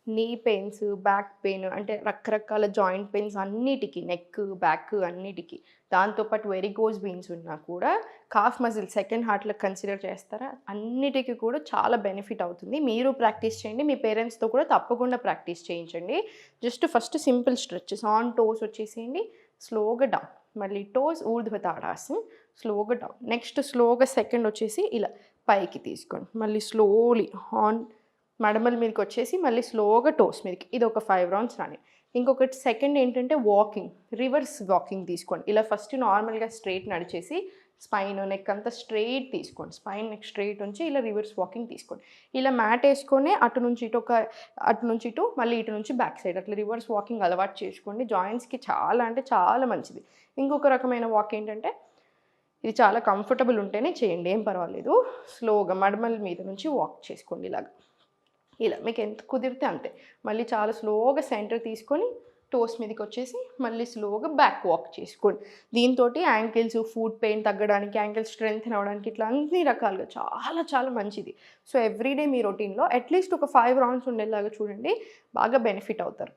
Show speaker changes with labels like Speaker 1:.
Speaker 1: నీ pains, back pain అంటే రకరకాల జాయింట్ పెయిన్స్ అన్నిటికి నెక్, బ్యాక్ అన్నిటికి. దాంతో పాటు వెరికోస్ వెయిన్స్ ఉన్నా కూడా కాఫ్ మజిల్ సెకండ్ హార్ట్‌లో కన్సిడర్ చేస్తారా? అన్నిటికి కూడా చాలా బెనిఫిట్ అవుతుంది. మీరు ప్రాక్టీస్ చేయండి. మీ పేరెంట్స్‌తో కూడా తప్పకుండా ప్రాక్టీస్ చేయించండి. Just first simple stretches on toes వచ్చేసేయండి. స్లోగా డౌన్. మళ్ళీ టోస్ ఊర్ధ్వ తాడాసన్. స్లోగా డౌన్. నెక్స్ట్ స్లోగా సెకండ్ వచ్చేసి ఇలా పైకి తీసుకోండి. మళ్ళీ స్లోలీ ఆన్ మడమల మీదకొచ్చేసి మళ్ళీ స్లోగా టోస్ మీదకి. ఇది ఒక 5 రౌండ్స్ రాని. ఇంకొకటి సెకండ్ ఏంటంటే వాకింగ్. రివర్స్ వాకింగ్ తీసుకోండి. ఇలా ఫస్ట్ నార్మల్‌గా స్ట్రెయిట్ నడిచేసి స్పైన్, నెక్ అంతా స్ట్రెయిట్ తీసుకోండి. స్పైన్, నెక్ స్ట్రెయిట్ ఉంచి ఇలా రివర్స్ వాకింగ్ తీసుకోండి. ఇలా మ్యాట్ ఏసుకొని అటు నుంచి ఇటు అటు నుంచి ఇటు మళ్ళీ ఇటు నుంచి బ్యాక్ సైడ్ అట్లా రివర్స్ వాకింగ్ అలవాటు చేసుకోండి. జాయింట్స్‌కి చాలా అంటే చాలా మంచిది. ఇంకొక రకమైన వాక్ ఏంటంటే ఇది చాలా కంఫర్టబుల్ ఉంటేనే చేయండి. ఏం పర్వాలేదు. స్లోగా మడమల మీద నుంచి వాక్ చేసుకోండి ఇలాగ. ఇలా మీకు ఎంత కుదిరితే అంతే. మళ్ళీ చాలా స్లోగా సెంటర్ తీసుకొని టోస్ మీదకొచ్చేసి మళ్ళీ స్లోగా బ్యాక్ వాక్ చేసుకోండి. దీంతోటి యాంకిల్స్, ఫుట్ పెయిన్ తగ్గడానికి, యాంకిల్స్ స్ట్రెంథెన్ అవ్వడానికి ఇట్లా అన్ని రకాలుగా చాలా చాలా మంచిది. సో, ఎవ్రీడే మీ రొటీన్‌లో అట్‌లీస్ట్ ఒక 5 రౌండ్స్ ఉండేలాగా చూడండి. బాగా బెనిఫిట్ అవుతారు.